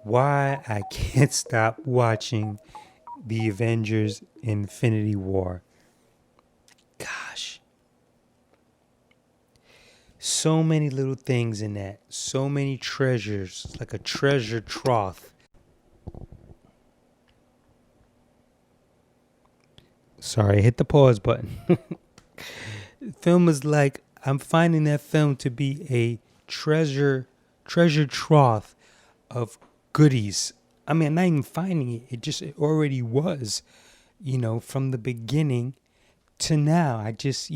why I can't stop watching the Avengers Infinity War. Gosh, so many little things in that, so many treasures, it's like a treasure trough. Sorry, I hit the pause button. Film is like, I'm finding that film to be a treasure trough of goodies. I mean, I'm not even finding it. It already was, from the beginning to now. I just,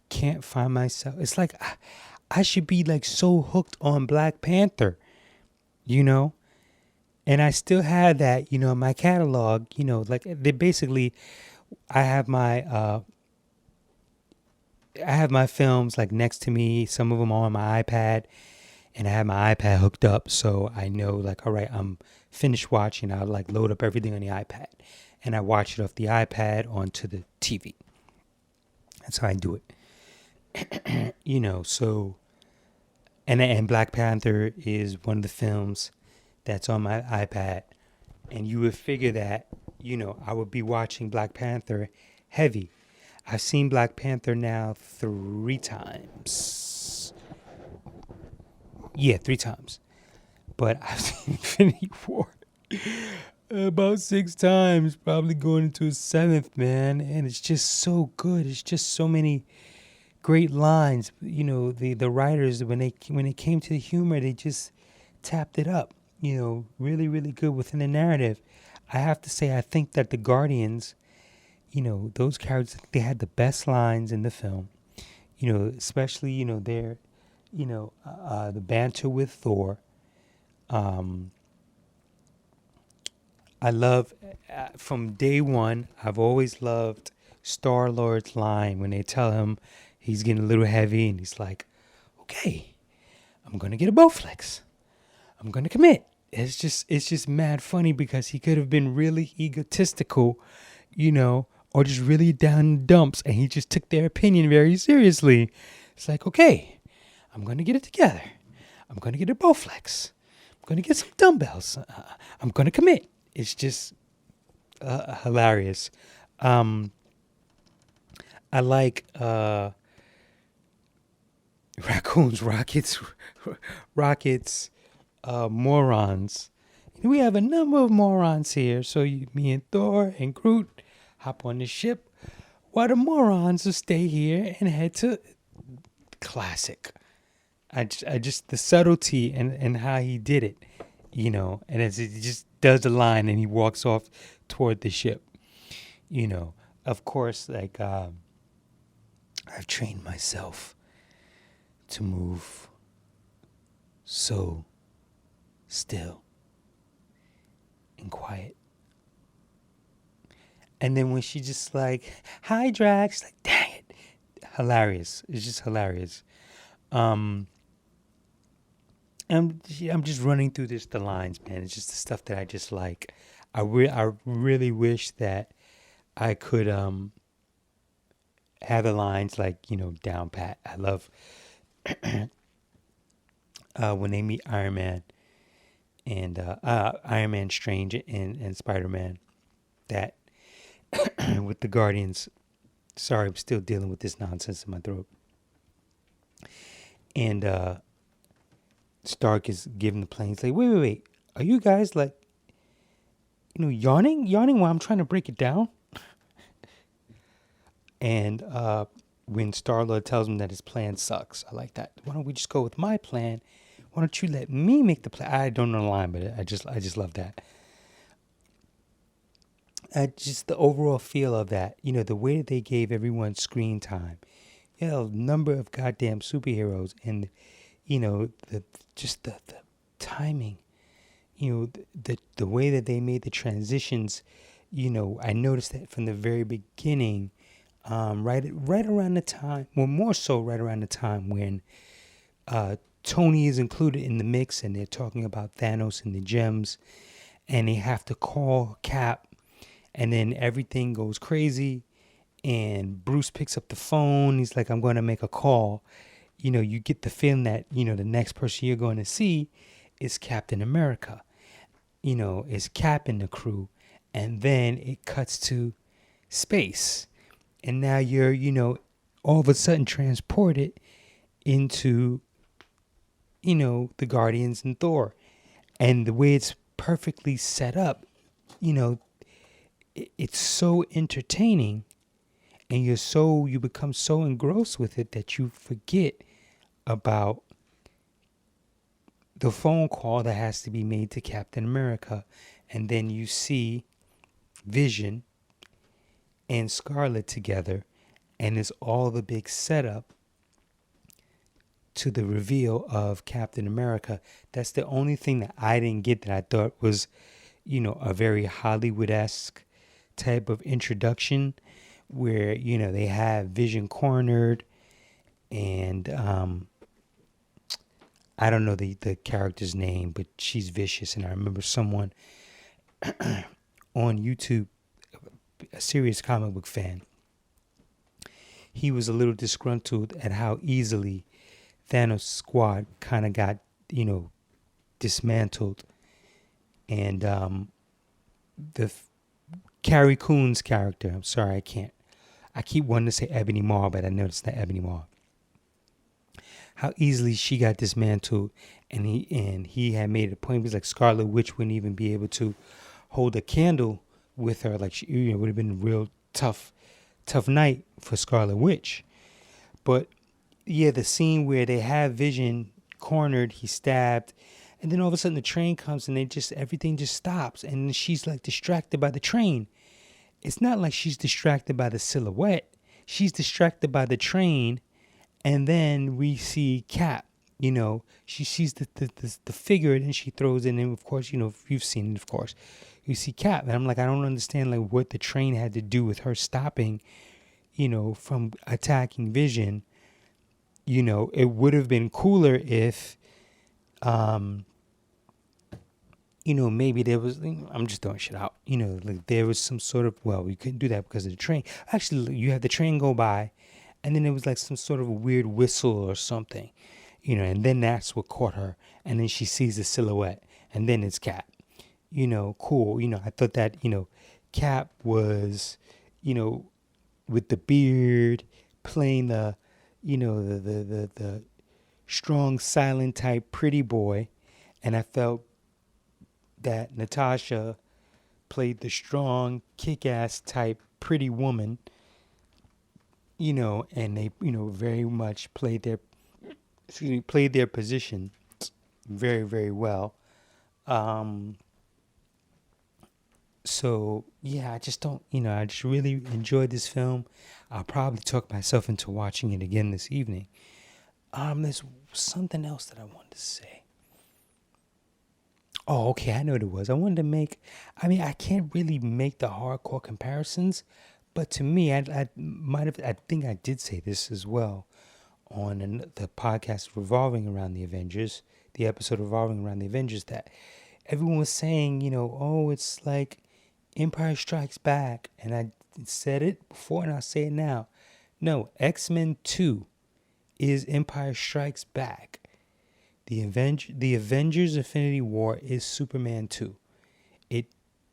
can't find myself. It's like I should be like so hooked on Black Panther, you know? And I still have that, in my catalog, like they basically I have my films like next to me, some of them are on my iPad, and I have my iPad hooked up so I know like, all right, I'm finished watching. I'll like load up everything on the iPad and I watch it off the iPad onto the TV. That's how I do it. So and Black Panther is one of the films that's on my iPad, and you would figure that, I would be watching Black Panther heavy. I've seen Black Panther now 3 times. Yeah, 3 times. But I've seen Infinity War about 6 times, probably going into a seventh, man. And it's just so good. It's just so many great lines. The writers, when it came to the humor, they just tapped it up. Really, really good within the narrative. I have to say, I think that the Guardians, those characters, they had the best lines in the film. Especially, their, the banter with Thor. I love, from day one, I've always loved Star-Lord's line when they tell him he's getting a little heavy and he's like, okay, I'm going to get a Bowflex. I'm going to commit. It's just mad funny because he could have been really egotistical, or just really down in the dumps, and he just took their opinion very seriously. It's like, okay, I'm going to get it together. I'm going to get a Bowflex. I'm going to get some dumbbells. I'm going to commit. It's just hilarious. I like raccoons, rockets, morons. We have a number of morons here. So me and Thor and Groot hop on the ship while the morons will stay here and head to classic. I just the subtlety and how he did it, and as he just does the line and he walks off toward the ship, Of course, like I've trained myself to move so still and quiet. And then when she just like, hi Drax, like, dang it. Hilarious. It's just hilarious. I'm just running through the lines, man. It's just the stuff that I just like. I really wish that I could have the lines like, down pat. I love when they meet Iron Man and Iron Man, Strange, and Spider-Man. That with the Guardians. Sorry, I'm still dealing with this nonsense in my throat. And Stark is giving the plane. He's like, wait. Are you guys like, yawning while I'm trying to break it down? And when Star-Lord tells him that his plan sucks, I like that. Why don't we just go with my plan? Why don't you let me make the plan? I don't know the line, but I just love that. Just the overall feel of that, the way that they gave everyone screen time. A number of goddamn superheroes, and the timing, the way that they made the transitions. I noticed that from the very beginning, right around the time, well, more so right around the time when Tony is included in the mix, and they're talking about Thanos and the gems, and they have to call Cap, and then everything goes crazy, and Bruce picks up the phone. He's like, I'm going to make a call. You get the feeling that, the next person you're going to see is Captain America. is Cap in the crew, and then it cuts to space, and now you're all of a sudden transported into the Guardians and Thor, and the way it's perfectly set up, you know, it's so entertaining, and you become so engrossed with it that you forget about the phone call that has to be made to Captain America, and then you see Vision and Scarlet together, and it's all the big setup to the reveal of Captain America. That's the only thing that I didn't get, that I thought was, a very Hollywood-esque type of introduction, where they have Vision cornered, and I don't know the character's name, but she's vicious. And I remember someone on YouTube, a serious comic book fan, he was a little disgruntled at how easily Thanos' squad kind of got, dismantled. And the Carrie Coon's character, I'm sorry, I keep wanting to say Ebony Maw, but I know it's not Ebony Maw. How easily she got dismantled, and he had made a point. He was like, Scarlet Witch wouldn't even be able to hold a candle with her. Like, it would have been a real tough night for Scarlet Witch. But yeah, the scene where they have Vision cornered, he's stabbed, and then all of a sudden the train comes, and everything just stops, and she's like distracted by the train. It's not like she's distracted by the silhouette. She's distracted by the train. And then we see Cap, she sees the figure, and then she throws it in. Of course, if you've seen it, of course, you see Cap. And I'm like, I don't understand like what the train had to do with her stopping, from attacking Vision. It would have been cooler if, maybe there was, I'm just throwing shit out, like there was some sort of, well, we couldn't do that because of the train. Actually, you have the train go by, and then it was like some sort of a weird whistle or something, and then that's what caught her. And then she sees the silhouette, and then it's Cap. Cool. I thought that, Cap was, with the beard, playing the, the strong, silent type pretty boy. And I felt that Natasha played the strong, kick-ass type pretty woman. And they, very much played their position very, very well. So yeah, I just don't, I just really enjoyed this film. I'll probably talk myself into watching it again this evening. There's something else that I wanted to say. Oh, okay, I know what it was. I wanted to I can't really make the hardcore comparisons, but to me, I think I did say this as well on the podcast revolving around the Avengers, the episode revolving around the Avengers, that everyone was saying, oh, it's like Empire Strikes Back. And I said it before, and I'll say it now. No, X-Men 2 is Empire Strikes Back. The Avengers Infinity War is Superman 2. It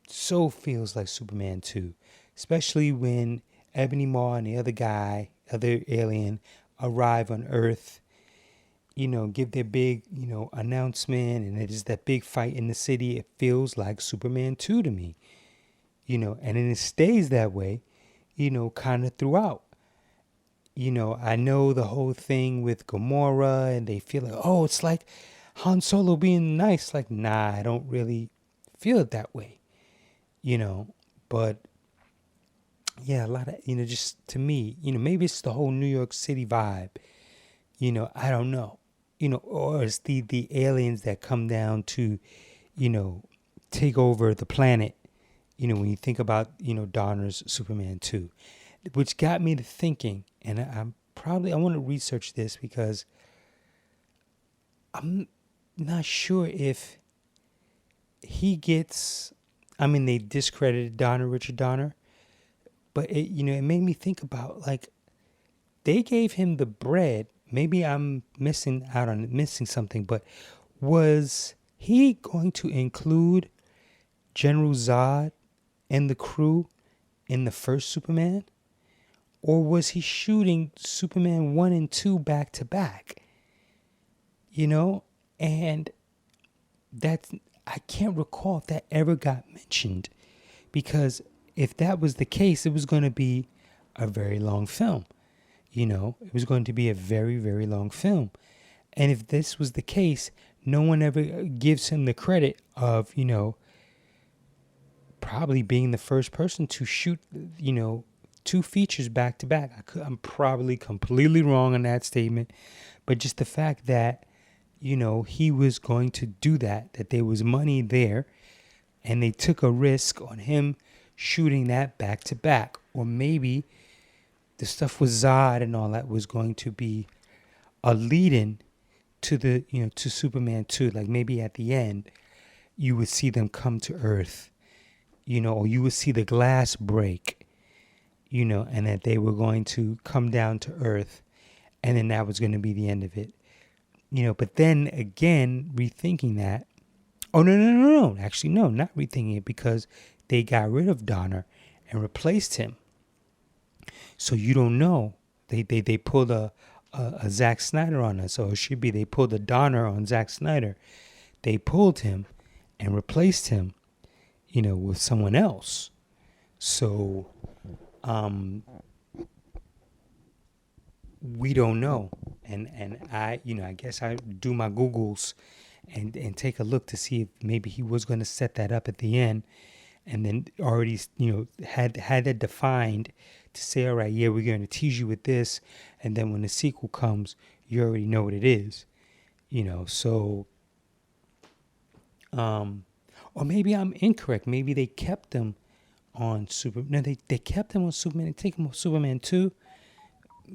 so feels like Superman 2. Especially when Ebony Maw and the other alien, arrive on Earth, give their big, announcement, and it is that big fight in the city. It feels like Superman 2 to me, and then it stays that way, kind of throughout. I know the whole thing with Gamora, and they feel like, oh, it's like Han Solo being nice. Like, nah, I don't really feel it that way, but yeah, a lot of, just to me, maybe it's the whole New York City vibe, I don't know, or it's the aliens that come down to, take over the planet, when you think about, Donner's Superman 2, which got me to thinking, and I want to research this because I'm not sure if he gets, they discredited Richard Donner, but it made me think about, like, they gave him the bread. Maybe I'm missing something, but was he going to include General Zod and the crew in the first Superman? Or was he shooting Superman 1 and 2 back to back? You know? And that's, I can't recall if that ever got mentioned, because if that was the case, it was going to be a very long film. You know, it was going to be a very, very long film. And if this was the case, no one ever gives him the credit of, you know, probably being the first person to shoot, you know, 2 features back to back. I'm probably completely wrong on that statement, but just the fact that, you know, he was going to do that there was money there, and they took a risk on him shooting that back to back. Or maybe the stuff with Zod and all that was going to be a lead-in to the, you know, to Superman 2. Like maybe at the end, you would see them come to Earth, you know, or you would see the glass break, you know, and that they were going to come down to Earth, and then that was going to be the end of it, you know. But then again, rethinking that, oh, no. Actually, no, not rethinking it, because they got rid of Donner and replaced him. So you don't know. They pulled a Zack Snyder on us. Or it should be they pulled a Donner on Zack Snyder. They pulled him and replaced him, you know, with someone else. So we don't know. And I, you know, I guess I do my Googles and take a look to see if maybe he was going to set that up at the end, and then already, you know, had that defined to say, all right, yeah, we're going to tease you with this, and then when the sequel comes, you already know what it is, you know. So or maybe I'm incorrect. Maybe they kept them on they kept them on Superman. They take them on Superman 2.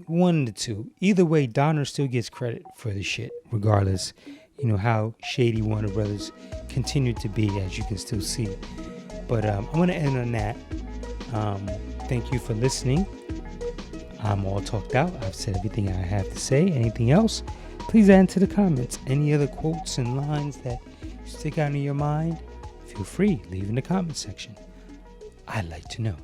1 to 2. Either way, Donner still gets credit for the shit, regardless, you know, how shady Warner Brothers continued to be, as you can still see. But I'm going to end on that. Thank you for listening. I'm all talked out. I've said everything I have to say. Anything else, please add to the comments. Any other quotes and lines that stick out in your mind, feel free, leave in the comment section. I'd like to know.